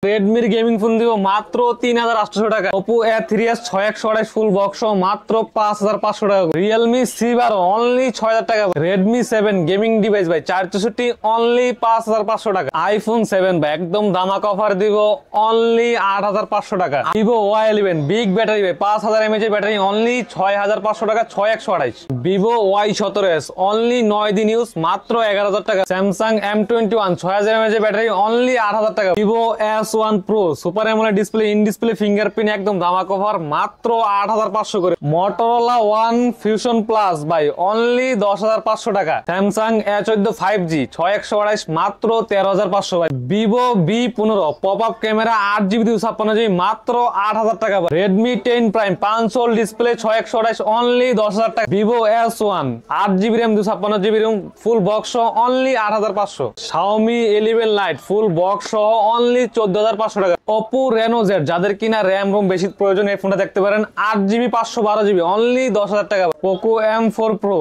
রেডমির gaming phone দিব মাত্র 3800 টাকা। Oppo A3s 6128 ফুল বক্স মাত্র 5500 টাকা। Realme C12 অনলি 6000 টাকা। Redmi 7 গেমিং ডিভাইস ভাই 464 অনলি 5500 টাকা। iPhone 7 ভাই একদম ধামাকা অফার দিব অনলি 8500 টাকা। Vivo Y11 বিগ ব্যাটারি ভাই 5000 mAh এর ব্যাটারি অনলি 6500 টাকা 6128। Vivo Y17s অনলি 9 দিন ইউজ মাত্র 11000 টাকা। Samsung M21 6000 mAh এর ব্যাটারি অনলি 8000 টাকা। Vivo S1 Pro super AMOLED display in display fingerprint একদম ধামাকা অফার মাত্র 8500 করে। Motorola One Fusion Plus ভাই অনলি 10500 টাকা। Samsung A14 5G 6128 মাত্র 13500 ভাই। Vivo V15 pop up camera 8GB 256GB মাত্র 8000 টাকা ভাই। Redmi 10 Prime 5 hole display 6128 only 10000 টাকা। Vivo S1 8GB RAM 256GB RAM full box only 8500। Xiaomi 11 Lite full box only 14500 টাকা। Oppo Reno Z যাদের কিনা RAM ROM বেশি প্রয়োজন এই ফোনটা দেখতে পারেন 8GB 512GB অনলি 10000 টাকা। Poco M4 Pro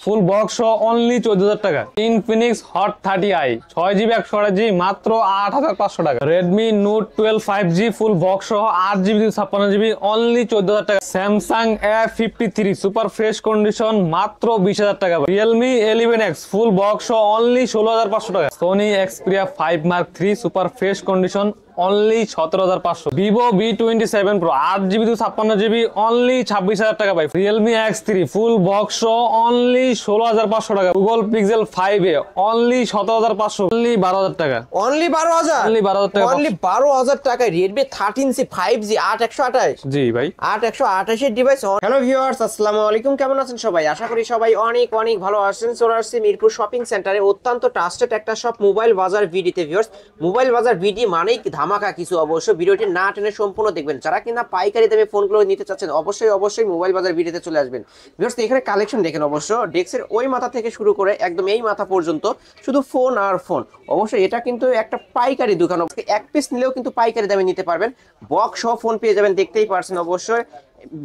full box only 14000 টাকা। Infinix Hot 30i 6GB 128GB মাত্র 8500 টাকা। Redmi Note 12 5G full box 8GB 256GB only 14000 টাকা। Samsung A53 super fresh condition মাত্র 20000 টাকা। Realme 11X full box only 16500 টাকা। Sony Xperia 5 Mark III super fresh condition only 17500। Vivo V27 Pro 8GB 256GB only 26000 টাকা ভাই। Realme X3 full box only 16500 টাকা। Google Pixel 5a only 17500 only 12000 টাকা। Only 12000 only 12000 টাকা। Only 12000 টাকায় Redmi 13C 5G 8128 জি ভাই 8128 এর device. Hello viewers, আসসালামু আলাইকুম, কেমন আছেন সবাই? আশা করি সবাই অনেক অনেক ভালো আছেন। চলে আসছি মিরপুর শপিং সেন্টারে অত্যন্ত ট্রাস্টেড একটা শপ মোবাইল বাজার ভিডিতে। ভিউয়ার্স, মোবাইল বাজার ভিডি মানেই ধামাকা কিছু। অবশ্যই ভিডিওটি না টেনে সম্পূর্ণ দেখবেন। যারা কিনা পাইকারি দামে ফোনগুলো নিতে চাচ্ছেন অবশ্যই মোবাইল বাজার ভিডিওতে চলে আসবেন। ভিউয়ার্স, এখানে কালেকশন দেখেন। অবশ্য ডেস্কের ওই মাথা থেকে শুরু করে একদম এই মাথা পর্যন্ত শুধু ফোন আর ফোন। অবশ্যই এটা কিন্তু একটা পাইকারি দোকান। এক পিস নিলেও কিন্তু পাইকারি দামে নিতে পারবেন। বক্স সহ ফোন পেয়ে যাবেন, দেখতেই পারছেন। অবশ্যই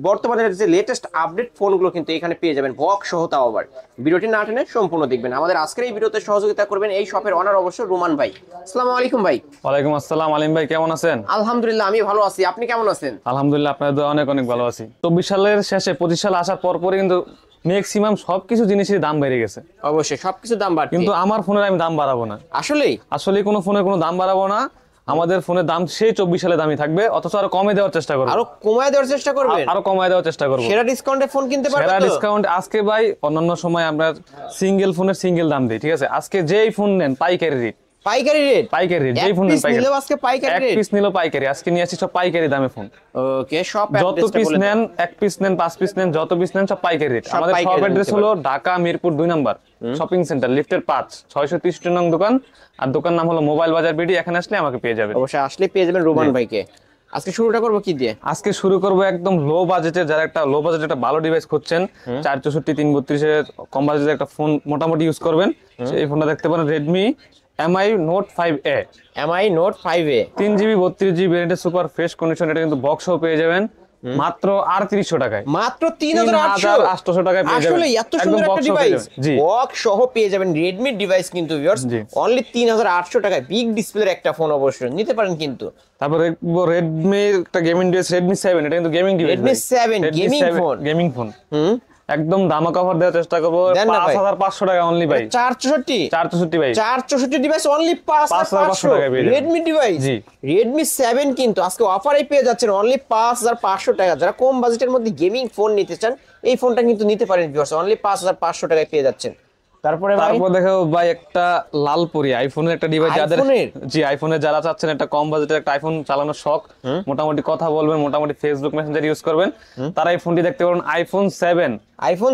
বর্তমানে যে লেটেস্ট আপডেট ফোনগুলো কিন্তু এখানে পেয়ে যাবেন বক্স সহ, তাও আবার। ভিডিওটি না টেনে সম্পূর্ণ দেখবেন। আমাদের আজকের এই ভিডিওতে সহযোগিতা করবেন এই শপের অনার অবশ্য রোমান ভাই। আসসালামু আলাইকুম ভাই। ওয়ালাইকুম আসসালাম আলিম ভাই, কেমন আছেন? আলহামদুলিল্লাহ আমি ভালো আছি, আপনি কেমন আছেন? আলহামদুলিল্লাহ আপনাদের দোয়া অনেক অনেক ভালো আছি। 24 সালের শেষে 25 সাল আসার পর কিন্তু ম্যাক্সিমাম সবকিছু জিনিসের দাম বেড়ে গেছে। অবশ্যই সবকিছু দাম বাড়ছে, কিন্তু আমার ফোনের আমি দাম বাড়াবো না। আসলে কোনো ফোনের কোনো দাম বাড়াবো না। আমাদের ফোনের দাম সেই 24 সালে দামই থাকবে, অথচ আরো কমে দেওয়ার চেষ্টা করব। আরো কমায় দেওয়ার চেষ্টা করবেন? আরো কমায় দেওয়ার চেষ্টা করব। সেরা ডিসকাউন্টে ফোন কিনতে পারবেন তো? সেরা ডিসকাউন্ট আজকে ভাই, অন্যান্য সময় আমরা সিঙ্গেল ফোনের সিঙ্গেল দাম দিই, ঠিক আছে? আজকে যেই ফোন নেন পাইকারি রেট, যেই ফোন নেন পাইকারি, এক পিস নিলেও পাইকারি। আজকে নিয়ে আসি সব পাইকারি দামে ফোন। ওকে, শপ যত পিস নেন, এক পিস নেন, 5 পিস নেন, যত পিস নেন সব পাইকারি রেট। আমাদের শপ অ্যাড্রেস হলো ঢাকা মিরপুর 2 নম্বর শপিং সেন্টার, লিফটের 5 663 নং দোকান। আর দোকান নাম হলো মোবাইল বাজার বিডি। এখানে আসলে আমাকে পেয়ে যাবেন। অবশ্যই আসলে পেয়ে যাবেন রোমান ভাইকে। আজকে শুরুটা করব কি দিয়ে? আজকে শুরু করব একদম লো বাজেটের, যারা একটা লো বাজেটের একটা ভালো ডিভাইস খুঁজছেন, 464 332 এর কম বাজেটের একটা ফোন মোটামুটি ইউজ করবেন, এই ফোনটা দেখতে পারেন। Redmi MI Note 5A 3GB 32GB ভেরিয়েন্টের সুপার ফ্রেশ কন্ডিশন। এটা কিন্তু বক্সও পেয়ে যাবেন মাত্র 3800 টাকায়। মাত্র 3800 টাকায় পেয়ে যাবেন। আসলে এত সুন্দর একটা ডিভাইস বক্স সহ পেয়ে যাবেন। Redmi ডিভাইস কিন্তু ভিউয়ার্স অনলি 3800 টাকায় বিগ ডিসপ্লের একটা ফোন অবশ্যই নিতে পারেন কিন্তু। তারপর Redmi একটা গেমিং ডিভাইস Redmi 7, এটা কিন্তু gaming device. Redmi 7 gaming phone একদম ধামাকা অফার দেওয়ার চেষ্টা করব। 5500 টাকা অনলি ভাই। 464 ভাই, 464 ডিভাইস অনলি 5500 টাকা। Redmi ডিভাইস Redmi 7 কিন্তু আজকে অফারে পেয়ে যাচ্ছেন অনলি 5500 টাকা। যারা কম বাজেটের মধ্যে গেমিং ফোন নিতে চান এই ফোনটা কিন্তু নিতে পারেন ভিউয়ার্স, অনলি 5500 টাকায় পেয়ে যাচ্ছেন। তারপর দেখো ভাই একটা লালপুরি আইফোনের একটা ডিভাইস, যাদের আইফোনের যারা চাচ্ছেন একটা কম বাজেটের একটা আইফোন চালানোর শখ, মোটামুটি কথা বলবেন, মোটামুটি ফেসবুক মেসেঞ্জার ইউজ করবেন, তারা এই ফোনটি দেখতে পারেন। iPhone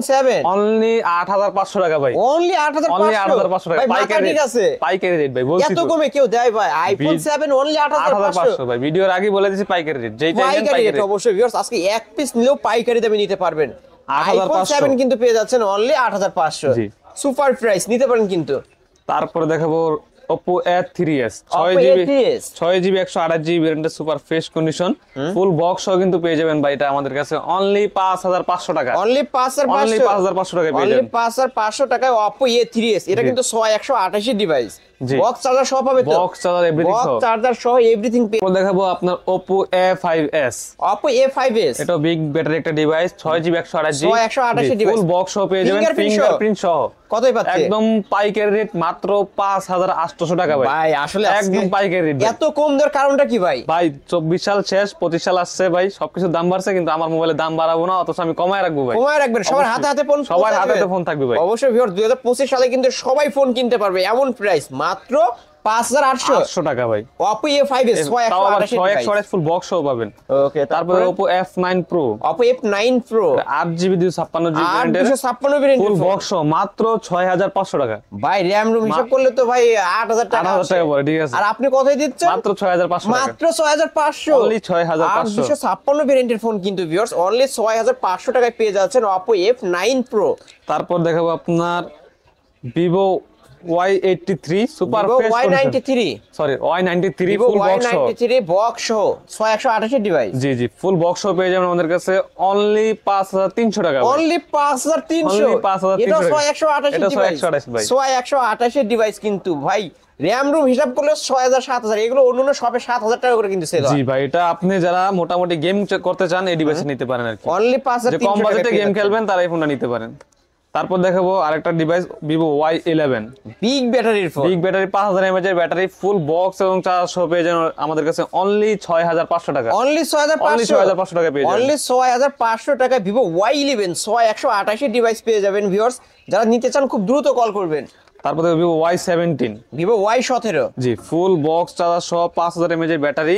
7 অনলি 8500 টাকা ভাই। অনলি 8500 টাকা পাইকারি আছে, পাইকারি রেট ভাই। বলছি এত কমে কেউ দেয় ভাই? iPhone 7 অনলি 8500 ভাই। ভিডিওর আগে বলে দিয়েছি পাইকারি রেট, যেইটা পাইকারি রেট। অবশ্যই ভিউয়ার্স আজকে এক পিস নিলেও পাইকারি দামে নিতে পারবেন। iPhone 7 কিন্তু পেয়ে যাচ্ছেন অনলি 8500। সুপার প্রাইস নিতে পারেন কিন্তু। তারপরে দেখাবো Oppo A3s Oppo 6GB A3s 6GB 128GB ভেরিয়েন্টের super fresh condition full box সহ কিন্তু পেয়ে যাবেন ভাই, এটা আমাদের কাছে অনলি 5500 টাকা, অনলি অনলি 5500 5500 টাকায় পেয়ে অনলি যাবেন। 5500 টাকায় Oppo A3s, এটা কিন্তু 128 ডিভাইস, জি। বক্স চার্জার সহ পাবে তো, বক্স চার্জার এভরিথিং বক্স সহ। চার্জার সহ এভরিথিং। এরপর দেখাবো আপনার Oppo A5s, Oppo A5s এটা বিগ ব্যাটারি একটা ডিভাইস, 6GB 128GB 128 ডিভাইস, ফুল বক্স সহ পেয়ে যাবেন, Fingerprint সহ। ফিঙ্গারপ্রিন্ট সহ। কতই পাচ্ছে? একদম পাইকারি রেট মাত্র 5800 টাকা ভাই। ভাই আসলে একদম পাইকারি রেট এত কম দেওয়ার কারণটা কি ভাই? ভাই 24 সাল শেষ, 25 সাল আসছে ভাই, সবকিছুর দাম বাড়ছে, কিন্তু আমার মোবাইলের দাম বাড়াবো না, অথচ আমি কমায় রাখবো ভাই। কমায় রাখবেন, সবার হাতে হাতে ফোন, সবার হাতে হাতে ফোন থাকবে ভাই। অবশ্যই ভিউয়ার 2025 সালে কিন্তু সবাই ফোন কিনতে পারবে, এমন প্রাইস মাত্র 5800 800 টাকা ভাই। Oppo A5s তাও আবার 128 128 ফুল বক্স সহ পাবেন। ওকে, তারপরে Oppo F9 Pro, Oppo F9 Pro 8GB 256GB ভেরিয়েন্টের 856 ভেরিয়েন্ট ফুল বক্স সহ মাত্র 6500 টাকা। ভাই র‍্যাম রুম হিসাব করলে তো ভাই 8000 টাকা 8000 আসে। টাকা পড়ে, ঠিক আছে। আর আপনি কতই দিচ্ছেন? মাত্র 6500 টাকা, মাত্র 6500, অনলি 6500। 856 ভেরিয়েন্টের ফোন কিন্তু ভিউয়ার্স অনলি 6500 টাকায় পেয়ে যাচ্ছেন Oppo F9 Pro। তারপর দেখাবো আপনার Vivo Y83 super Vivo fresh Y93 sorry Y93 Vivo ফুল বক্স সহ। Y93 বক্স সহ 128 ডিভাইস, জি জি, ফুল বক্স সহ পেয়ে যাবেন আমাদের কাছে অনলি 5300 টাকা ভাই। অনলি 5300, Only 5300 এটা টাকা। 128 এটা ডিভাইস, 128 ভাই। 128 ডিভাইস কিন্তু ভাই র‍্যাম রুম হিসাব করলে 6000 7000, এগুলো অন্যান্য শপে 7000 টাকা করে কিন্তু সেল হয়। জি ভাই, এটা আপনি যারা মোটামুটি গেম করতে চান এই ডিভাইসে নিতে পারেন আর কি, অনলি যে 5300 কম বাজেটে টাকা গেম খেলবেন তারা এই ফোনটা নিতে পারেন। তারপর দেখাবো আরেকটা ডিভাইস Vivo Y11, বিগ ব্যাটারির ফোন, বিগ ব্যাটারি 5000 mAh এর ব্যাটারি, ফুল বক্স এবং চার্জ সহ পেয়ে যাবেন আমাদের কাছে অনলি 6500 টাকা, অনলি অনলি 6500, 6500 টাকা পেয়ে যাবেন। অনলি 6500 টাকা Vivo Y11 128 ডিভাইস পেয়ে যাবেন ভিউয়ার্স, যারা নিতে চান খুব দ্রুত কল করবেন। তারপর দেখো Vivo Y17, Vivo Y17 জি ফুল বক্স চার্জার সহ 5000 mAh এর ব্যাটারি,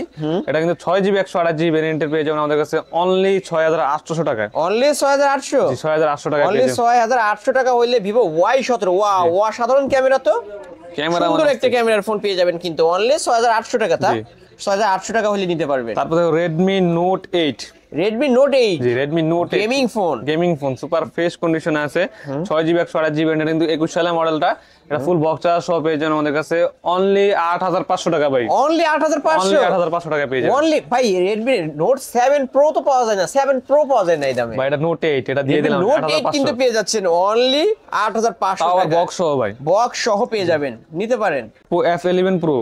এটা কিন্তু 6GB 128GB ভেরিয়েন্টের পেয়ে যাবেন আমাদের কাছে অনলি 6800 টাকায়, অনলি 6800, জি 6800 টাকা অনলি পেয়ে যাবেন। 6800 টাকা হইলে Vivo Y17, ওয়াও অসাধারণ ক্যামেরা তো, ক্যামেরা সুন্দর একটা ক্যামেরার ফোন পেয়ে যাবেন কিন্তু অনলি 6800 টাকা, তা জি। 6800 টাকা হলে নিতে পারবেন। তারপর দেখো Redmi Note 8, Redmi Note 8 জি Redmi Note 8 gaming phone, gaming phone super fresh কন্ডিশনে আছে, 6GB 128GB এটা কিন্তু 21 সালের মডেলটা, এটা ফুল বক্স চার্জ সহ পেয়ে যাবেন আমাদের কাছে অনলি 8500 টাকা ভাই, অনলি অনলি 8500, 8500 টাকা পেয়ে যাবেন। অনলি ভাই Redmi Note 7 Pro তো পাওয়া যায় না, 7 Pro পাওয়া যায় না এই দামে। ভাই এটা Note 8, এটা দিয়ে Redmi দিলাম Note 8 কিন্তু 8500, পেয়ে যাচ্ছেন অনলি 8500 তাও টাকা, বক্স সহ ভাই। বক্স সহ পেয়ে যাবেন, নিতে পারেন। Oppo F11 Pro,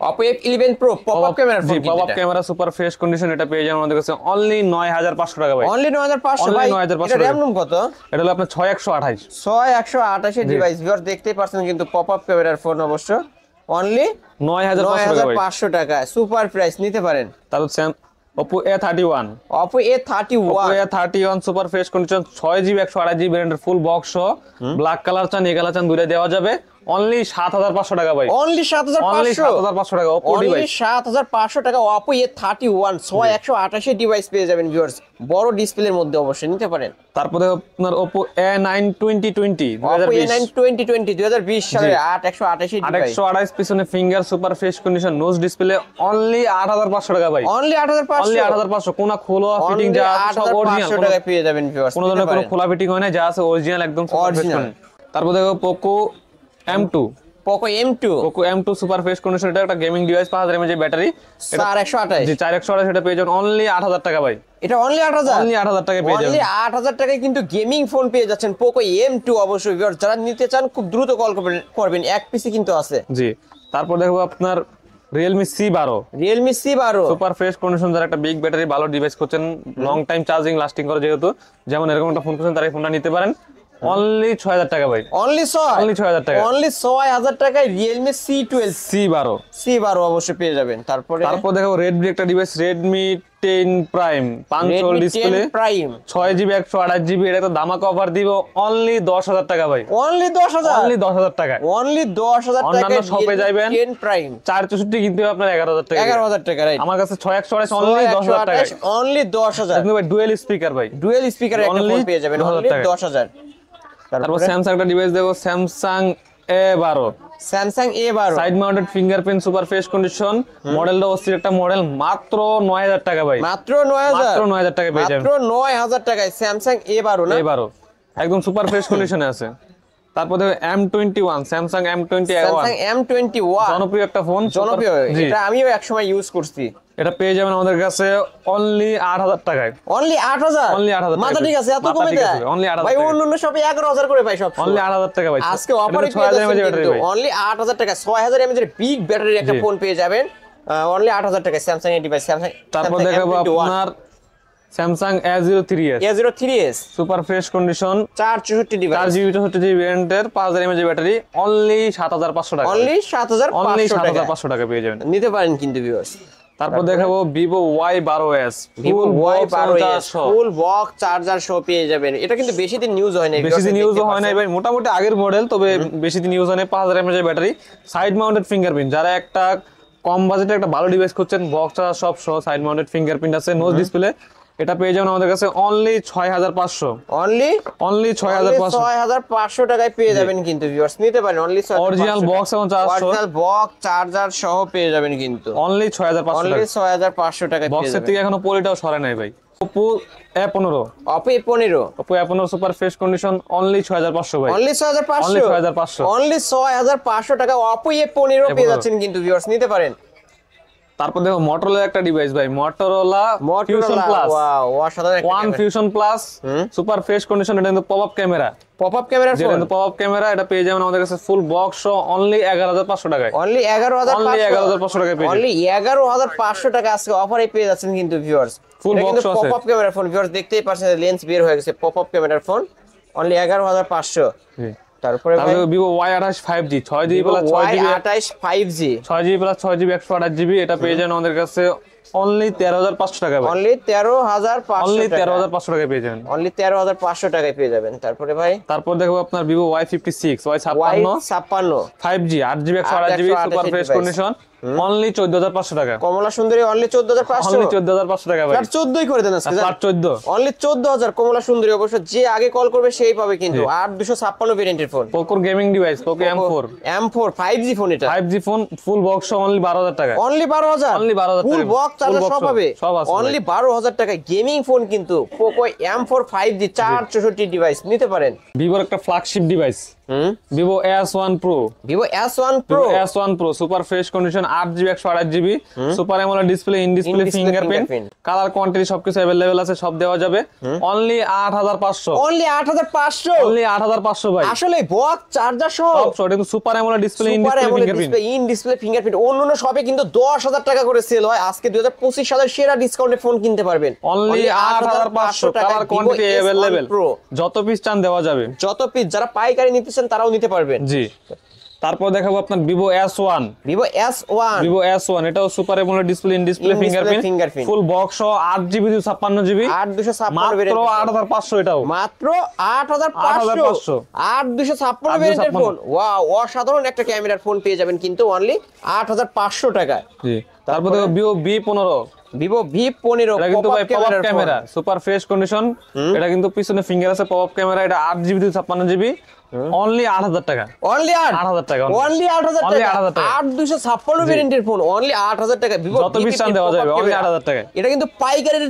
Oppo F11 Pro pop up ক্যামেরার ফোন, জি pop up camera super fresh condition, এটা পেয়ে যাবেন আমাদের কাছে অনলি 9500 টাকা ভাই, অনলি 9500 Only ভাই। 9500 এটা র‍্যাম রুম কত? এটা হলো আপনার 6128, 6128 ডিভাইস ভিউয়ার দেখতেই পাচ্ছেন কিন্তু পপআপ ক্যামেরার ফোন অবশ্য অনলি 9500 টাকা ভাই। 9500 টাকা, সুপার প্রাইস, নিতে পারেন। তারপর Oppo A31, Oppo A31 A31 super fresh condition 6GB 128GB ভেরিয়েন্টের ফুল বক্স সহ, ব্ল্যাক কালার চান এই কালার চান দুইটা দেওয়া যাবে অনলি 7500 টাকা ভাই, অনলি অনলি 7500, 7500 টাকা Oppo অনলি ডিভাইস। 7500 টাকা Oppo A31 128 ডিভাইস পেয়ে যাবেন ভিউয়ার্স, বড় ডিসপ্লের মধ্যে অবশ্যই নিতে পারেন। তারপরে আপনার Oppo A9 2020 Oppo 2020, A9 2020 সালে 128 ডিভাইস, 128 পিছনে ফিঙ্গার সুপার ফ্রেশ কন্ডিশন নোজ ডিসপ্লে অনলি 8500 টাকা ভাই, অনলি অনলি 8500, 8500, কোনা খোলা ফিটিং অনলি যা সব 8500 অরিজিনাল, টাকায় পেয়ে যাবেন ভিউয়ার্স, কোনো ধরনের কোনো খোলা ফিটিং হয় না, যা আছে অরিজিনাল একদম সুপার ফ্রেশ Original। কন্ডিশন। তারপর দেখো Poco M2, Poco M2 Poco M2 super fresh condition, এটা একটা গেমিং ডিভাইস 5000 mAh ব্যাটারি, 4128, জি 4128, এটা পেয়ে যাবেন অনলি 8000 টাকা ভাই, এটা অনলি 8000, অনলি 8000 টাকা পেয়ে অনলি যাবেন। 8000 টাকায় কিন্তু গেমিং ফোন পেয়ে যাচ্ছেন Poco M2 অবশ্যই ভিউয়ার্স, যারা নিতে চান খুব দ্রুত কল করবেন, এক পিসি কিন্তু আছে। জি তারপর দেখো আপনার Realme C12, Realme C12 super fresh condition, যারা একটা বিগ ব্যাটারি ভালো ডিভাইস করছেন, লং টাইম চার্জিং লাস্টিং করে, যেহেতু যেমন এরকম একটা ফোন করছেন তারা এই ফোনটা নিতে পারেন অনলি 6000 টাকা ভাই, অনলি 6, অনলি 6000 টাকা, অনলি 6000 টাকায় Realme C12 C12 অবশ্যই পেয়ে যাবেন। তারপরে তারপর দেখো Redmi একটা device Redmi 10 Prime 512 display, prime 6GB 128GB, এটা তো ধামাকা অফার দিব অনলি 10000 টাকা ভাই, অনলি 10000, অনলি 10000 টাকা। অনলি 10000 টাকায় অন্যান্য শপে যাইবেন 10 প্রাইম 464 কিন্তু আপনার 11000 টাকা, 11000 টাকা, রাইট। আমার কাছে 6128 অনলি 10000 টাকা, অনলি 10000, কিন্তু ভাই ডুয়েল স্পিকার ভাই, ডুয়েল স্পিকার একটা Only ফোন পেয়ে যাবেন 10,000 অনলি টাকায়। 10000। তারপর স্যামসাং একটা ডিভাইস দেখো Samsung A12, Samsung A12 side mounted fingerprint super fresh condition, মডেলটা অস্থির একটা মডেল, মাত্র 9000 টাকা ভাই, মাত্র 9000, মাত্র 9000 টাকা পেয়ে যাবেন, মাত্র 9000 টাকায় স্যামসাং A12 না, A12 একদম সুপার ফ্রেশ কন্ডিশনে আছে। তারপর দেখো M21, Samsung M21, Samsung M21 জনপ্রিয় একটা ফোন, জনপ্রিয়, জি। এটা আমিও একসময় ইউজ করছি। এটা পেয়ে যাবেন আমাদের কাছে অনলি 8000 টাকায়। অনলি 8000, Only 8000 মাথা টাকা। ঠিক আছে, এত মাথা কমে ঠিক দেয় আছে, only 8000 ভাই। টাকা। অন্য শপে 11000 করে পাই সব, অনলি 8000 টাকা ভাই। আজকে অফারে এটা পেয়ে 6000 যাচ্ছেন mAh ব্যাটারি কিন্তু ভাই। অনলি 8000 টাকা। 6000 mAh এর বিগ ব্যাটারির একটা জি। ফোন পেয়ে যাবেন অনলি 8000 টাকা স্যামসাং এর ডিভাইস। স্যামসাং তারপর দেখাবো আপনার Samsung A03s, A03s super fresh condition, 464 device, 4GB 64GB ভেরিয়েন্টের 5000 mAh ব্যাটারি, অনলি 7500 টাকা। অনলি অনলি 7500 টাকা 7500 টাকা পেয়ে যাবেন। নিতে পারেন কিন্তু ভিউয়ার্স। তারপর দেখাবো Vivo Y12s, Vivo full box Y12s 400। Full box charger সহ পেয়ে যাবেন। এটা কিন্তু বেশি দিন ইউজ হয় না, বেশি দিন ইউজ হয় না ভাই, মোটামুটি আগের মডেল, তবে বেশি দিন ইউজ হয় না। 5000 mAh battery, side mounted fingerprint. যারা একটা কম বাজেটে একটা ভালো ডিভাইস খুঁজছেন, বক্স চার্জার সব সহ, সাইড মাউন্টেড ফিঙ্গারপ্রিন্ট আছে, নোজ ডিসপ্লে, এটা পেয়ে যাবেন আমাদের কাছে অনলি 6500। অনলি 6500 6500 টাকায় পেয়ে যাবেন কিন্তু ভিউয়ার্স। নিতে পারেন অনলি অরিজিনাল বক্স এবং চার্জ সহ, অরিজিনাল বক্স চার্জার সহ পেয়ে যাবেন কিন্তু অনলি 6500 অনলি টাকা। 6500 টাকায় পেয়ে বক্সের যাবেন। থেকে এখনো পলিটাও সরে নাই ভাই। Oppo A15, Oppo A15 Oppo A15 super fresh condition, only 6500 ভাই। অনলি 6500, Only 6500 অনলি 6500 টাকা Oppo A15 পেয়ে যাচ্ছেন কিন্তু ভিউয়ার্স। নিতে পারেন। তারপর দেখো Motorola একটা ডিভাইস ভাই, Motorola Fusion Plus, ওয়াও, অসাধারণ একটা One Fusion Plus super fresh condition. এটা কিন্তু পপআপ ক্যামেরা, পপআপ ক্যামেরার যেটা ফোন কিন্তু পপআপ ক্যামেরা। এটা পেয়ে যাবেন আমাদের কাছে ফুল বক্স সহ অনলি 11500 টাকায়। অনলি 11500, Only 11500 টাকায় পেয়ে যাবেন। অনলি 11500 টাকা আজকে অফারে পেয়ে যাচ্ছেন কিন্তু ভিউয়ার্স। Full box আছে। পপআপ ক্যামেরার ফোন ভিউয়ার্স, দেখতেই পাচ্ছেন লেন্স বের হয়ে গেছে। পপআপ ক্যামেরার ফোন অনলি 11500। জি। তারপরে ভাই তারপর Vivo Y28 5G, 6GB plus 6GB, Y28 5G 6GB plus 6GB 128GB। এটা পেয়ে যাবেন আমাদের কাছে অনলি 13500 টাকা ভাই। অনলি 13500 অনলি টাকা 13500 টাকায় পেয়ে যাবেন। অনলি 13500 টাকায় পেয়ে যাবেন। তারপরে ভাই তারপর দেখো আপনার Vivo Y56, Y56 Y56 5G, 8GB 128GB super fresh device। Condition, only 14500 টাকা। কমলা সুন্দরী অনলি 14500, অনলি 14500 টাকা ভাই। আর 14ই করে দেন আজকে। আর 14 অনলি 14000 কমলা সুন্দরী। অবশ্য যে আগে কল করবে সেই পাবে কিন্তু। 8256 ভেরিয়েন্টের ফোন, পোকোর gaming device, Poco M4 M4 5G phone. এটা 5G phone, full box only 12000 টাকা। অনলি 12000, Only 12000 ফুল টাকা। বক্স চার্জার Full box সব পাবে সব আছে ভাই। অনলি 12000 টাকা গেমিং ফোন কিন্তু। পোকো M4 5G 464 ডিভাইস নিতে পারেন। ভিভোর একটা flagship device, Vivo S1 Pro, Vivo S1 Pro Vivo S1 Pro super fresh condition, 8GB 128GB super AMOLED display, in display In-display fingerprint, fingerprint। Colour quantity সবকিছু available আছে, সব দেওয়া যাবে। Only 8500, only 8500, only 8500 ভাই। আসলে বক্স চার্জার সহ সব short, কিন্তু super AMOLED display, in super display AMOLED fingerprint. Display, in display fingerprint. অন্যান্য শপে কিন্তু 10000 টাকা করে সেল হয়, আজকে 2025 সালের সেরা ডিসকাউন্টে ফোন কিনতে পারবেন অনলি 8500, কালার কোয়ান্টিটি अवेलेबल, যত পিস চান দেওয়া যাবে। যত পিস, যারা পাইকারি নিতেছেন তারাও নিতে পারবেন। জি। তারপর দেখাবো আপনার Vivo S1, Vivo S1 Vivo S1, এটাও super AMOLED display, in display In-display fingerprint, fingerprint। Full box সহ 8GB 256GB, 8256 মাত্র ভেরিয়েন্ট, 8500 এটাও। মাত্র 8500, 8500 8256 ভেরিয়েন্টের ফোন। ওয়াও, অসাধারণ একটা ক্যামেরার ফোন পেয়ে যাবেন কিন্তু অনলি 8500 টাকায়। জি। তারপর দেখো Vivo V15, Vivo V15 এটা কিন্তু ভাই pop up camera, super fresh condition. এটা কিন্তু পিছনে ফিঙ্গার আছে, পপআপ ক্যামেরা। এটা 8GB 256GB, অনলি 8000 টাকা। অনলি 8000 টাকা, অনলি 8000 Only টাকা। 8000 টাকা। 8256 ভেরিয়েন্টের ফোন অনলি 8000 টাকা। Vivo যত পিস চান দেওয়া যাবে, অনলি 8000 টাকা। এটা কিন্তু পাইকারির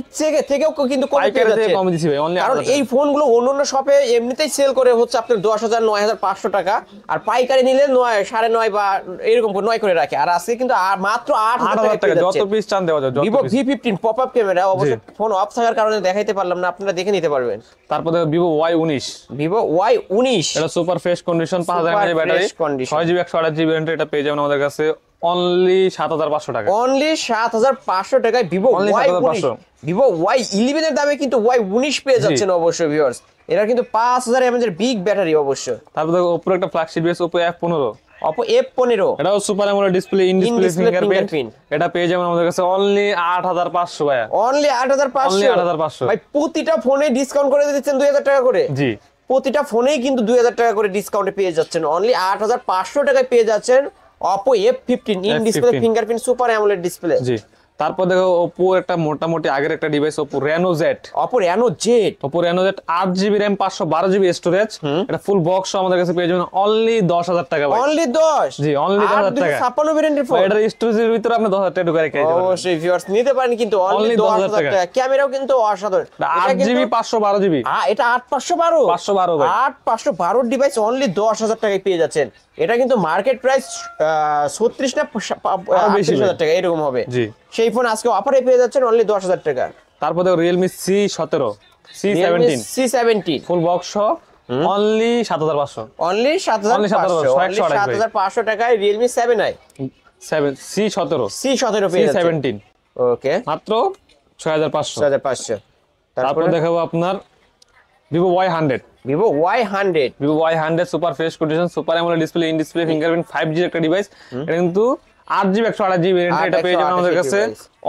থেকেও কিন্তু কম পেয়ে পাইকারি থেকে যাচ্ছে। কম দিছি ভাই, অনলি কারণ 8000 এই ফোনগুলো অন্যান্য শপে এমনিতেই সেল করে হচ্ছে আপনার 10000 9500 টাকা, আর পাইকারি নিলে 9 9.5 বা এরকম 9 করে রাখে। আর আজকে কিন্তু মাত্র 8000 টাকা টাকা, যত পিস চান দেওয়া যাবে। Vivo V15 pop up camera. অবশ্য ফোন অফ থাকার কারণে দেখাইতে পারলাম না, আপনারা দেখে নিতে পারবেন। তারপর দেখো Vivo Y19, Vivo Y19, এটা super fresh condition, 5000 mAh battery, fresh condition। 6GB 128GB variant. এটা পেয়ে যাবেন আমাদের কাছে অনলি 7500 টাকা। অনলি 7500 টাকায় Vivo Only Y19। 7500 Vivo Y11 এর দামে কিন্তু Y19 পেয়ে যাচ্ছেন অবশ্যই ভিউয়ার্স। এটা কিন্তু 5000 mAh এর বিগ ব্যাটারি অবশ্য। তারপর দেখো Oppo একটা flagship device, Oppo F15, Oppo F15 এটাও super AMOLED display, in display In-display fingerprint. fingerprint। এটা পেয়ে যাবেন আমাদের কাছে অনলি 8500 ভাইয়া। অনলি 8500, Only 8500 ভাই প্রতিটা ফোনে ডিসকাউন্ট করে দিচ্ছেন 2000 টাকা করে। জি। প্রতিটা ফোনেই কিন্তু 2000 টাকা করে ডিসকাউন্টে পেয়ে যাচ্ছেন। অনলি 8500 টাকায় পেয়ে যাচ্ছেন Oppo F15 in display F15 fingerprint super AMOLED display. জি। তারপর দেখো ওপো একটা মোটামুটি আগের একটা device Oppo Reno Z. Oppo Reno Z. Oppo Reno Z 8GB RAM 512GB storage, এটা ফুল বক্স আমাদের কাছে পেয়ে যাবেন অনলি 10,000 টাকা ভাই। অনলি 10? জি অনলি 10,000 টাকা। 56 ভেরিয়েন্টের ফোন। এটার স্টোরেজের ভিতরে আপনি 10,000 টাকা ঢুকাই রেখে দিতে পারবেন। অবশ্যই ভিউয়ার্স নিতে পারেন কিন্তু অনলি 10,000 টাকা। ক্যামেরাও কিন্তু অসাধারণ। 8GB 512GB। এটা 8512? 512 ভাই। 8512 ডিভাইস অনলি 10,000 টাকায় পেয়ে যাচ্ছেন। এটা কিন্তু মার্কেট প্রাইস 36 না 38,000 টাকা এরকম হবে। জি সেই ফোন আজকে অফারে পেয়ে যাচ্ছেন অনলি 10,000 টাকা। তারপর দেখো Realme C17 C17 full box only 7,500। Only 7,500 টাকায় Realme 7i C17 পেয়ে যাচ্ছেন। C17 ওকে মাত্র 6,500। 6,500। তারপর দেখাবো আপনার Vivo Y100। Vivo Y100 super fresh condition, super AMOLED display, in display fingerprint 5G একটা ডিভাইস। এটা কিন্তু 8GB 128GB ভেরিয়েন্ট, এটা পেয়ে যাবেন আমাদের কাছে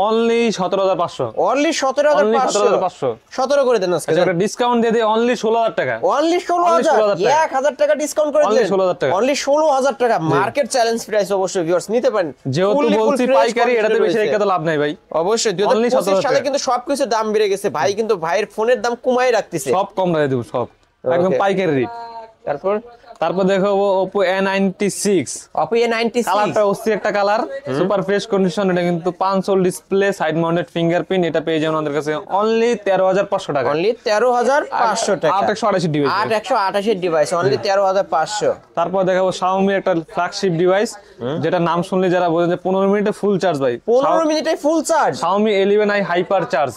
অনলি 17,500। অনলি 17,500। 17 করে দেন আজকে। একটা ডিসকাউন্ট দিয়ে দিই অনলি 16,000 টাকা। অনলি 16,000 1000 টাকা ডিসকাউন্ট করে দিলেন। অনলি 16,000 টাকা। অনলি 16,000 টাকা মার্কেট চ্যালেঞ্জ প্রাইস। অবশ্যই ভিউয়ার্স নিতে পারেন। যেহেতু বলছি পাইকারি, এটাতে বেশি রেখে তো লাভ নাই ভাই। অবশ্যই 2025 সালে কিন্তু সবকিছু দাম বেড়ে গেছে ভাই, কিন্তু ভাইয়ের ফোনের দাম কমায় রাখতেছে। সব কম রেখে দেব, সব একদম পাইকারি রেট। তারপর দেখো Oppo A96। Oppo A96 কালারটা অস্থির একটা কালার, সুপার ফ্রেশ কন্ডিশন। এটা কিন্তু 5 hole display, side mounted fingerprint, এটা পেয়ে যাবেন আমাদের কাছে অনলি 13,500 টাকা। অনলি 13,500 টাকা। 828 ডিভাইস, 828 ডিভাইস অনলি 13,500। তারপর দেখাবো Xiaomi একটা ফ্ল্যাগশিপ ডিভাইস, যেটা নাম শুনলে যারা বোঝেন যে 15 মিনিটে ফুল চার্জ ভাই। 15 মিনিটে full charge. Xiaomi 11i hyper charge.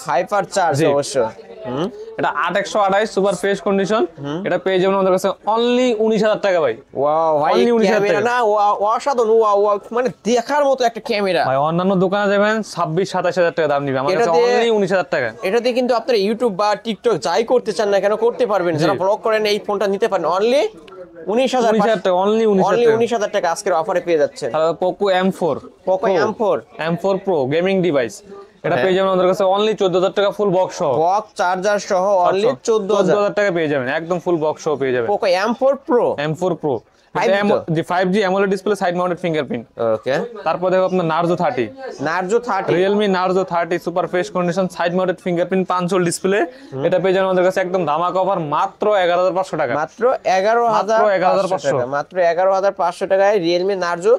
অবশ্যই। এটা 828 সুপার ফ্রেশ কন্ডিশন, এটা পেয়ে যাবেন আমাদের কাছে অনলি 19,000 টাকা ভাই। ওয়াও ভাই, ক্যামেরা না অসাধারণ, ওয়াও মানে দেখার মতো একটা ক্যামেরা ভাই। অন্যান্য দোকানে যাবেন 26-27,000 টাকা দাম নিবে, আমাদের কাছে অনলি 19,000 টাকা। এটাতে কিন্তু আপনারা ইউটিউব বা টিকটক যাই করতে চান না কেন করতে পারবেন। যারা ব্লগ করেন এই ফোনটা নিতে পারেন অনলি 19,000 টাকা। অনলি 19,000 টাকা আজকের অফারে পেয়ে যাচ্ছে। তারপর Poco M4 M4 Pro gaming device, এটা পেয়ে যাবেন আমাদের কাছে অনলি 14,000 টাকা ফুল বক্স সহ। বক্স চার্জার সহ অনলি 14,000 টাকা পেয়ে যাবেন, একদম ফুল বক্স সহ পেয়ে যাবেন। Poco M4 Pro 5G AMOLED display, side mounted fingerprint. Okay. তারপর দেখো আপনার Narzo 30 Realme Narzo 30 super fresh condition, side mounted fingerprint, 5 hole display, এটা পেয়ে যাবেন আমাদের কাছে একদম ধামাকা অফার মাত্র 11,500 টাকা। মাত্র 11,500 টাকা। মাত্র 11,500 টাকায় Realme Narzo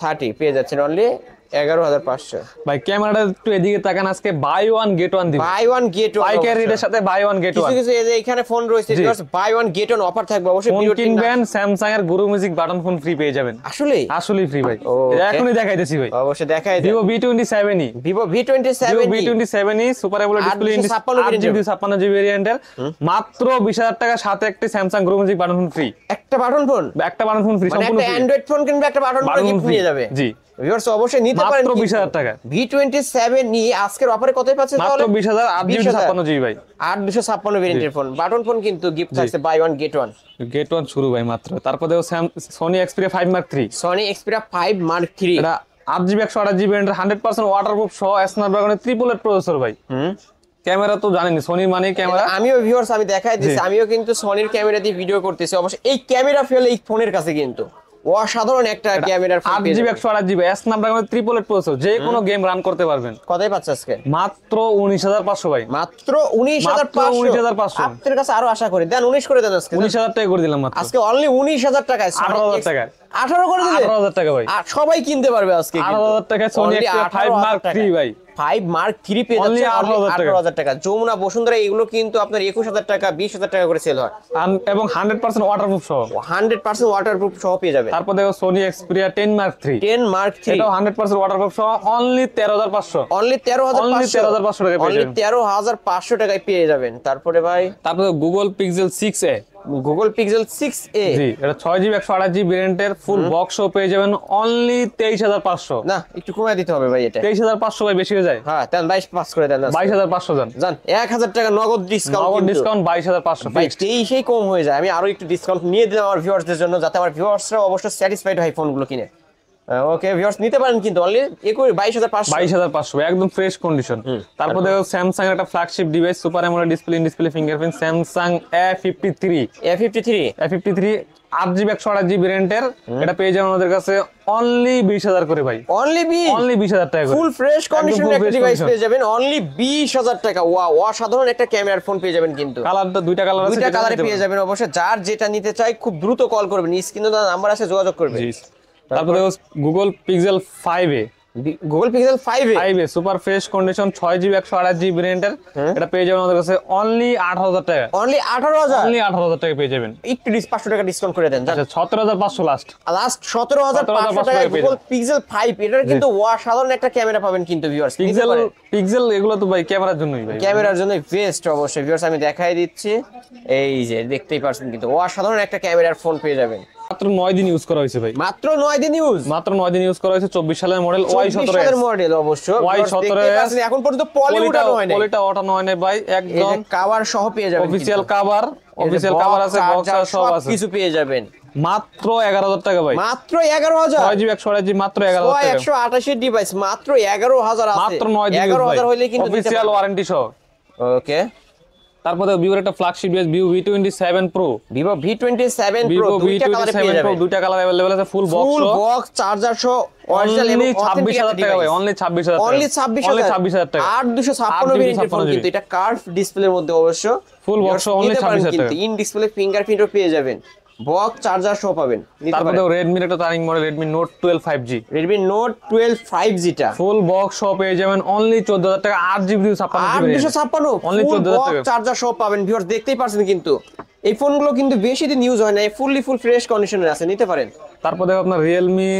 30 পেয়ে যাচ্ছেন অনলি 11,500। ভাই ক্যামেরাটা একটু এদিকে তাকান, আজকে বাই ওয়ান গেট ওয়ান দিব। বাই ওয়ান গেট ওয়ান পাইকারি রেটের সাথে বাই ওয়ান গেট ওয়ান। কিছু এই যে এখানে ফোন রয়েছে, buy one get one offer থাকবে। অবশ্যই ফোন কিনবেন Samsung এর গুরু মিউজিক বাটন ফোন ফ্রি পেয়ে যাবেন। আসলেই ফ্রি ভাই, এখনই দেখাইতেছি ভাই। অবশ্যই দেখাই দেন। Vivo V27 super AMOLED display, 8GB ভেরিয়েন্টের, মাত্র 20,000 টাকা, সাথে একটা Samsung গুরু মিউজিক বাটন ফোন ফ্রি। একটা বাটন ফোন ফ্রি, সম্পূর্ণ ফ্রি। অ্যান্ড্রয়েড ফোন কিনবে একটা বাটন ফোন গিফট নিয়ে যাবে। জি ভিউয়ার্স অবশ্যই নিতে পারেন মাত্র 20,000 টাকা। V27 নিয়ে আজকের অফারে কতই পাচ্ছেন তাহলে? মাত্র 20,000 8GB ভাই। 856 ভেরিয়েন্টের ফোন, বাটন ফোন কিন্তু গিফট থাকছে বাই ওয়ান গেট ওয়ান শুরু ভাই মাত্র। তারপর দেখো Sony Xperia 5 Mark III। এটা 8GB 128GB ভেরিয়েন্টের, 100% ওয়াটারপ্রুফ সহ স্ন্যাপড্রাগনের 888 প্রসেসর ভাই। ক্যামেরা তো জানেনই, সোনি মানে ক্যামেরা। আমিও ভিউয়ার্স আমি দেখাই দিচ্ছি, আমিও কিন্তু সোনির ক্যামেরা দিয়ে ভিডিও করতেছি। অবশ্যই এই ক্যামেরা ফেলে এই ফোনের কাছে কিন্তু অসাধারণ একটা ক্যামেরার ফোন। 8GB 128GB স্ন্যাপড্রাগনের 888 প্রসেসর, যে কোনো গেম রান করতে পারবেন। কতই পাচ্ছে আজকে? মাত্র 19,500 ভাই। মাত্র 19,500। আপনাদের কাছে আরো আশা করি দেন, 19 করে দেন আজকে। 19,000 টাকা করে দিলাম মাত্র আজকে অনলি 19,000 টাকায়। 18,000 টাকা 18 করে দিলে 18,000 টাকা ভাই। আর সবাই কিনতে পারবে আজকে। 18,000 টাকায় Sony Xperia 5 Mark III ভাই। 5 Mark III পেয়ে যাচ্ছে 18,000 টাকা। যমুনা বসুন্ধরা এগুলো কিন্তু আপনার 21,000 টাকা 20,000 টাকা করে সেল হয়, এবং 100% ওয়াটারপ্রুফ সহ। 100% ওয়াটারপ্রুফ সহ পেয়ে যাবে। তারপর দেখো Sony Xperia 10 Mark III। এটাও 100% ওয়াটারপ্রুফ সহ অনলি 13,500। অনলি 13,500 টাকা পেয়ে যাবেন। 13,500 টাকায় পেয়ে যাবেন। তারপরে ভাই তারপরে Google Pixel 6a। জি, এটা 6GB 128GB ভেরিয়েন্টের ফুল বক্স সহ পেয়ে যাবেন অনলি 23,500। না একটু কমায় দিতে হবে ভাই, এটা 23,500 ভাই, বেশি হয়ে যায়। হ্যাঁ তাহলে 22 করে দেন। 22,500 জান 1000 টাকা নগদ ডিসকাউন্ট। 22,500 ভাই সেই কম হয়ে যায়। আমি আরো একটু ডিসকাউন্ট নিয়ে দিলাম আমার ভিউয়ার্সদের জন্য, যাতে আমার ভিউয়ার্সরা অবশ্যই স্যাটিসফাইড হয় ফোনগুলো কিনে। ওকে ভিউয়ার্স নিতে পারেন কিন্তু অনলি 22,500 একদম ফ্রেশ কন্ডিশন। তারপর দেখো Samsung এর একটা flagship device, super AMOLED display, in display fingerprint, Samsung A53 8GB 128GB ভেরিয়েন্টের, এটা পেয়ে যাবেন আমাদের কাছে অনলি 20000 করে ভাই। অনলি 20000 টাকা করে ফুল ফ্রেশ কন্ডিশনের একটা fresh ডিভাইস condition। পেয়ে যাবেন অনলি 20000 টাকা। ওয়াও, অসাধারণ একটা ক্যামেরার ফোন পেয়ে যাবেন কিন্তু। কালারটা দুইটা কালার আছে, দুইটা যেটা কালারে নিতে পেয়ে পারেন। যাবেন অবশ্যই। যার যেটা নিতে চাই খুব দ্রুত কল করবেন, স্ক্রিনে দেওয়া নাম্বার আছে, যোগাযোগ করবেন। জি। তারপরে Google pixel 5a, Google pixel 5 5a super fresh condition 6GB 128GB ভেরিয়েন্টের, এটা পেয়ে যাবেন আমাদের কাছে অনলি 8000 টাকা। অনলি 18000, অনলি 8000 টাকা পেয়ে যাবেন। একটু 500 টাকা ডিসকাউন্ট করে দেন। আচ্ছা 17500 লাস্ট। লাস্ট 17500 টাকা গুগল পিক্সেল 5, এটার কিন্তু অসাধারণ একটা ক্যামেরা পাবেন কিন্তু ভিউয়ার্স। পিক্সেল এগুলো তো ভাই ক্যামেরার জন্যই ভাই, ক্যামেরার জন্য বেস্ট অবশ্যই ভিউয়ার্স। আমি দেখাই দিচ্ছি, এই যে দেখতেই পাচ্ছেন কিন্তু অসাধারণ একটা ক্যামেরার ফোন পেয়ে যাবেন। মাত্র 9 দিন ইউজ করা হয়েছে ভাই, মাত্র 9 দিন ইউজ, মাত্র 9 দিন ইউজ করা হয়েছে। 24 সালের মডেল Y17 সালের মডেল অবশ্য। Y17 এখন পর্যন্ত পলি উঠানো হয় না, পলিটা ওঠানো হয় না ভাই, একদম কভার সহ পেয়ে যাবেন। অফিশিয়াল কভার, অফিশিয়াল কভার আছে, বক্স আর সব আছে, কিছু পেয়ে যাবেন মাত্র 11000 টাকা ভাই। মাত্র 11000, 6GB 128GB মাত্র 11000 টাকা। 128 এর ডিভাইস মাত্র 11000 আছে। মাত্র 9 দিন 11000 হইলে কিন্তু অফিশিয়াল ওয়ারেন্টি সহ। ওকে। তারপরে ভিভোর একটা flagship device Vivo V27 Pro, Vivo V27 Pro Vivo দুইটা কালারে পেয়ে V27 Pro যাবেন। দুইটা কালার अवेलेबल আছে, ফুল ফুল বক্স বক্স চার্জার সহ অরিজিনাল এবং অনলি 26000 টাকা ভাই, অনলি 26000 টাকা, অনলি 26000 টাকা। 8256 ভেরিয়েন্টের ফোন কিন্তু এটা কার্ভ ডিসপ্লের মধ্যে অবশ্য। ফুল বক্স অনলি 26000 টাকা। ইন ডিসপ্লে ফিঙ্গারপ্রিন্টও পেয়ে যাবেন, বক্স চার্জার সহ পাবেন। তারপরে Redmi একটা turning model Redmi Note 12 5G, Redmi Note 12 5G টা ফুল বক্স সহ পেয়ে যাবেন অনলি 14000 টাকা। 8GB 8256 অনলি 14000 টাকা। চার্জার সহ পাবেন ভিউয়ার্স, দেখতেই পাচ্ছেন কিন্তু এই ফোনগুলো কিন্তু বেশি দিন ইউজ হয় না, ফুল ফ্রেশ কন্ডিশনে আছে, নিতে পারেন। তারপর দেখো আপনার Realme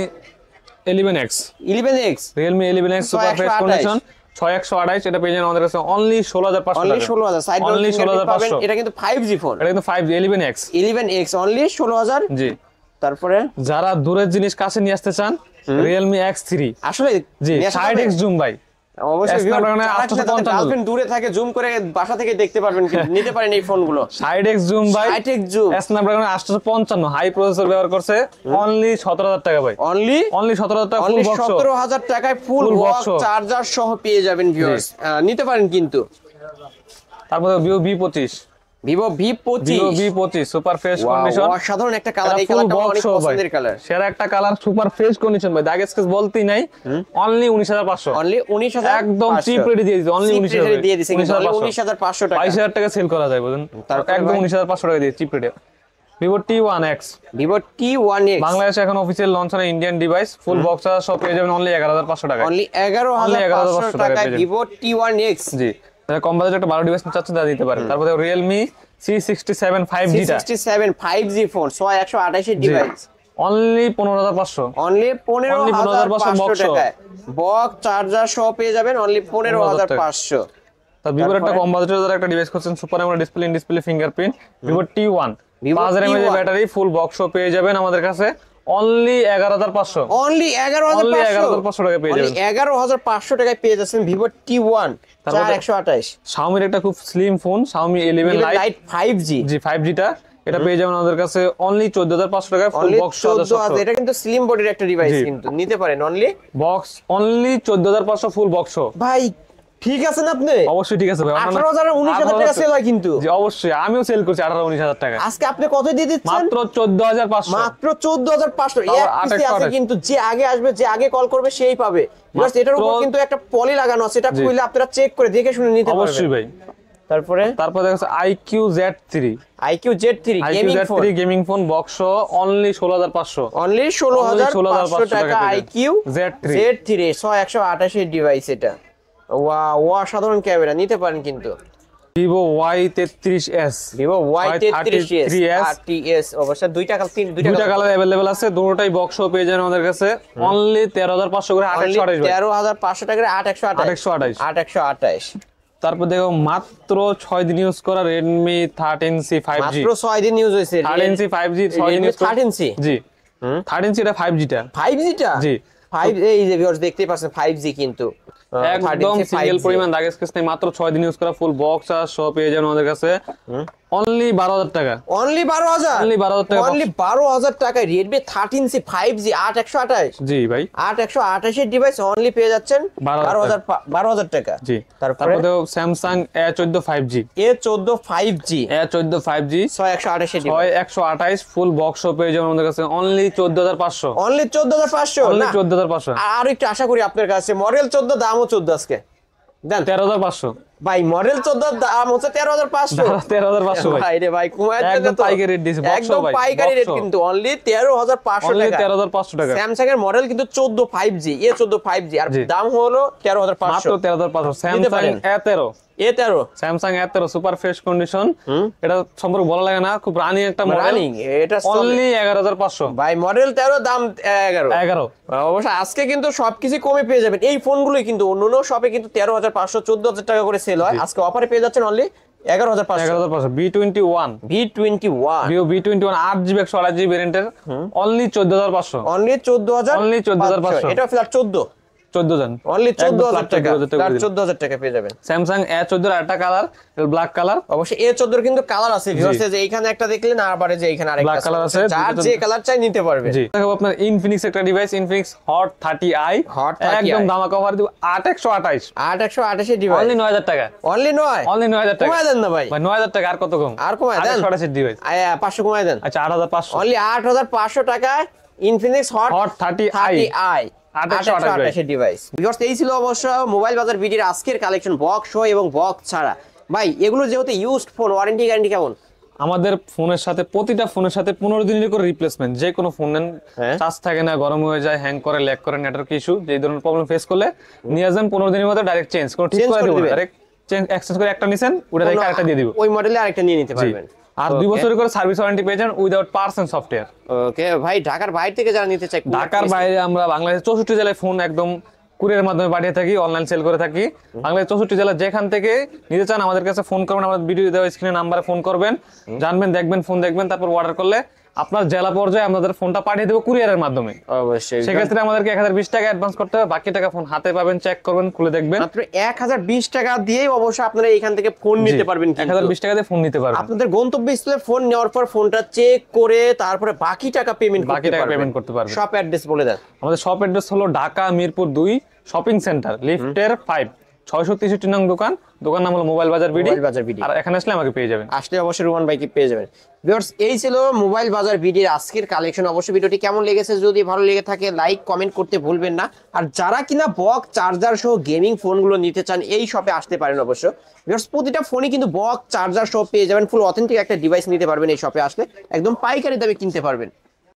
11X, 11X Realme 11X super fresh condition 6128, এটা পেয়ে যাবেন আমাদের কাছে অনলি 16500 অনলি টাকা। 16000 সাইড অনলি 16500। এটা কিন্তু 5G ফোন, এটা কিন্তু 5G 11X 11X অনলি 16000। জি। তারপরে যারা দূরের জিনিস কাছে নিয়ে আসতে চান Realme X3, আসলে জি 60x জুম ভাই, অবশ্যই Snapdragon 855 গার্লফ্রেন্ড দূরে থাকে, জুম করে বাসা থেকে দেখতে পারবেন কিন্তু নিতে পারেন এই ফোনগুলো। 60x জুম ভাই, 60x zoom, Snapdragon 855 high processor ব্যবহার করছে, অনলি 17000 টাকা ভাই। অনলি 17000 টাকা ফুল অনলি বক্স 17000 টাকায় ফুল Full box বক্স চার্জার সহ পেয়ে যাবেন ভিউয়ার্স, নিতে পারেন কিন্তু। তারপরে Vivo V25, Vivo V25 super fresh condition, অসাধারণ একটা কালার, এই কালারটা আমার অনেক পছন্দের কালার। সেরা একটা কালার, সুপার ফ্রেশ কন্ডিশন ভাই, দাগ স্কেচ বলতেই নাই। অনলি 19500, অনলি 19500 একদম চিপ রেটে দিয়ে দিয়েছে, অনলি 19000 দিয়ে দিয়েছে কিন্তু 19500 টাকা। 22000 টাকা সেল করা যায় বুঝুন, একদম 19500 টাকা দিয়ে চিপ রেটে। Vivo T1X, Vivo T1X বাংলাদেশে এখন অফিশিয়াল লঞ্চ হয় ইন্ডিয়ান ডিভাইস, ফুল বক্স সব পেয়ে যাবেন অনলি 11500 টাকা। অনলি 11500 টাকায় Vivo T1X। জি, যারা কম বাজেটে একটা ভালো ডিভাইস চাচ্ছেন তারা দিতে পারেন। তারপরে Realme C67 5G টা, C67 5G ফোন 128 এর ডিভাইস অনলি 15500, অনলি 15500 box টাকায় বক্স চার্জার সহ পেয়ে যাবেন অনলি 15500। তার ভিভোর একটা কম বাজেটের যারা একটা ডিভাইস করছেন, super AMOLED display, in display fingerprint, Vivo T1 5000 mAh battery, full box পেয়ে যাবেন আমাদের কাছে অনলি 11500, অনলি 11500 টাকা পেয়ে যাবেন। 11500 টাকায় পেয়ে যাচ্ছেন Vivo T1 4128। Xiaomi একটা খুব slim phone Xiaomi 11 Lite 5G, জি 5G টা, এটা পেয়ে যাবেন আমাদের কাছে অনলি 14500 টাকায়, ফুল অনলি বক্স 14000। এটা কিন্তু স্লিম বডির একটা ডিভাইস কিন্তু নিতে পারেন only box, only 14500 full box. ভাই ঠিক আছে না আপনি? অবশ্যই ঠিক আছে ভাই, 18000 19000 টাকা সেল হয় কিন্তু। জি অবশ্যই, আমিও সেল করছি 18-19000 টাকা। আজকে আপনি কত দিয়ে দিচ্ছেন? মাত্র 14500, মাত্র 14500। তাও এক পিসি আছে কিন্তু, যে আগে আসবে, যে আগে কল করবে সেই পাবে। জাস্ট এটার উপর কিন্তু একটা পলি লাগানো আছে, এটা খুলে আপনারা চেক করে দেখে শুনে নিতে পারবেন। অবশ্যই ভাই। তারপরে দেখো IQ Z3, IQ Z3 gaming phone box only 16500, only 16500 টাকা IQ Z3 128 এর ডিভাইস। এটা ওয়াও, অসাধারণ ক্যামেরা, নিতে পারেন কিন্তু। Vivo Y33s, Vivo Y33s অবশ্য দুইটা কালার अवेलेबल আছে, দুটোটাই বক্স পেয়ে যাবেন আমাদের কাছে অনলি 13500 করে, 828 ভাই, 13500 টাকা 828। তারপর দেখো মাত্র 6 দিন ইউজ করা Redmi 13C 5G, মাত্র 6 দিন ইউজ হয়েছে 13C 5G, 6 দিন ইউজ 13C, জি 13C এটা 5G টা, 5G টা, জি 5 এই যে ভিউয়ার্স দেখতেই পাচ্ছেন 5G কিন্তু একদম সিঙ্গেল পরিমাণ দাগ স্কেচ নেই, মাত্র 6 দিন ইউজ করা, ফুল বক্স আর সব পেয়ে যাবেন আমাদের কাছে অনলি 12,000 টাকা, অনলি 12,000, অনলি 12,000 টাকা, অনলি 12,000 টাকায় Redmi 13C 5G 8128, জি ভাই 8128 এর ডিভাইস অনলি পেয়ে যাচ্ছেন 12,000 টাকা। জি। তারপরে Samsung A14 5G, A14 5G A14 5G 6128 এর ডিভাইস, 6128 ফুল বক্স পেয়ে যাবেন আমাদের কাছে অনলি 14,500, অনলি 14,500, অনলি না 14,500, আর একটু আশা করি আপনার কাছে মডেল 14 দামও 14 আজকে দেন 13,500, ভাই, মডেল 14 দাম হচ্ছে 13,500, 13,500 ভাই, ভাই রে ভাই কমায় দেন একদম তো, পাইকারি রেট দিছি, বক্স একদম ভাই, পাইকারি রেট বক্স। কিন্তু অনলি 13,500 অনলি টাকা, 13,500 টাকা, স্যামসাং এর মডেল কিন্তু 14 5G, A14 5G আর জি। দাম হলো মাত্র 13,500, 13,500, নিতে স্যামসাং পারেন। A13, A13 Samsung A13 super fresh condition, এটা সম্পর্কে বলা লাগে না, খুব রানিং একটা মডেল, রানিং, এটা অনলি 11,500, ভাই মডেল 13 দাম 11, 11, অবশ্য আজকে কিন্তু সবকিছু কমে পেয়ে যাবেন। এই ফোনগুলোই কিন্তু অন্য শপে কিন্তু 13,500 14,000 টাকা করে সেল হয়, আজকে অফারে পেয়ে যাচ্ছেন only 11,500। 11,500, B21, V21 Vivo B21 8GB 128GB ভেরিয়েন্টের অনলি 14,500, অনলি 14,000, Only 14,500, এটা ফ্ল্যাট 14, 14,000, অনলি 14,000 টাকা, 14,000 ফ্ল্যাট 14,000 টাকা পেয়ে যাবেন। স্যামসাং A14 একটা কালার, ব্ল্যাক কালার, অবশ্যই A14 কিন্তু কালার আছে ভিউয়ার্স, যে এইখানে একটা দেখলেন আর বারে যে এইখানে আরেকটা Black color আছে, যার দুটো যে কালার চাই নিতে পারবে। জি। দেখো আপনার ইনফিনিক্স একটা device, Infinix hot 30i, Hot 30i একদম দামাকা অফার দিব 8128, 8128 এর ডিভাইস অনলি 9,000 টাকা, অনলি 9, অনলি 9,000 টাকা, কমায় দেন না ভাই, ভাই 9,000 টাকা আর কত কম, আর কমায় দেন, 128 ডিভাইস, 500 কমায় দেন, আচ্ছা 8,500, অনলি 8,500 টাকায় Infinix hot hot 30i, 30i 828 এর ডিভাইস। ভিউয়ার্স এই ছিল অবশ্য মোবাইল বাজার ভিডিওর আজকের কালেকশন, বক্স সহ এবং বক্স ছাড়া। ভাই এগুলো যেহেতু ইউজড ফোন, ওয়ারেন্টি গ্যারান্টি কেমন? আমাদের ফোনের সাথে প্রতিটা ফোনের সাথে 15 দিনের করে রিপ্লেসমেন্ট, যে কোনো ফোন নেন হ্যাঁ। চার্জ থাকে না, গরম হয়ে যায়, হ্যাং করে, ল্যাগ করে, নেটওয়ার্ক ইস্যু, এই ধরনের প্রবলেম ফেস করলে নিয়ে আসবেন 15 দিনের মধ্যে ডাইরেক্ট চেঞ্জ করে ঠিক Change করে করে দেব, দিবে। ডাইরেক্ট চেঞ্জ এক্সচেঞ্জ করে একটা নিছেন ওটা থেকে আরেকটা দিয়ে দিব, ওই মডেলে আরেকটা নিয়ে নিতে জি। পারবেন। আর 2 বছরের করে সার্ভিস ওয়ারেন্টি পেয়ে যান উইদাউট পার্টস এন্ড সফটওয়্যার। ওকে ভাই, ঢাকার বাইরে থেকে যারা নিতে চায়, ঢাকার বাইরে আমরা বাংলাদেশের 64 জেলায় ফোন একদম কুরিয়ারের মাধ্যমে পাঠিয়ে থাকি, অনলাইন সেল করে থাকি। বাংলাদেশের 64 জেলা যেখান থেকে নিতে চান আমাদের কাছে ফোন করবেন, আমাদের ভিডিও দেওয়া স্ক্রিনে নাম্বারে ফোন করবেন, জানবেন, দেখবেন, ফোন দেখবেন, তারপর অর্ডার করলে আপনার জেলা পর্যায়ে আমাদের ফোনটা পাঠিয়ে দেবো কুরিয়ারের মাধ্যমে। অবশ্যই সেক্ষেত্রে আমাদেরকে 1020 টাকা অ্যাডভান্স করতে হবে, বাকি টাকা ফোন হাতে পাবেন, চেক করবেন, খুলে দেখবেন। মাত্র 1020 টাকা দিয়েই অবশ্য আপনারা এখান থেকে ফোন নিতে পারবেন। 1020 টাকা দিয়ে ফোন নিতে পারবেন। আপনাদের গন্তব্যস্থলে ফোন নেওয়ার পর ফোনটা চেক করে তারপরে বাকি টাকা পেমেন্ট করতে পারবেন। শপ অ্যাড্রেস বলে দেন। আমাদের শপ অ্যাড্রেস হলো ঢাকা মিরপুর 2 শপিং সেন্টার, লিফটের 5, 663 নং দোকান, দোকান নাম হলো মোবাইল বাজার বিডি। মোবাইল বাজার বিডি। আর এখানে আসলে আমাকে পেয়ে যাবেন, আসলে অবশ্যই রুমান ভাইকে পেয়ে যাবেন। ভিউয়ার্স এই ছিল মোবাইল বাজার ভিডিওর আজকের কালেকশন। অবশ্যই ভিডিওটি কেমন লেগেছে, যদি ভালো লেগে থাকে লাইক কমেন্ট করতে ভুলবেন না। আর যারা কিনা বক্স চার্জার সহ গেমিং ফোনগুলো নিতে চান এই শপে আসতে পারেন অবশ্য। ভিউয়ার্স প্রতিটা ফোনই কিন্তু বক্স চার্জার সহ পেয়ে যাবেন, ফুল অথেন্টিক একটা ডিভাইস নিতে পারবেন এই শপে আসলে, একদম পাইকারি দামে কিনতে পারবেন।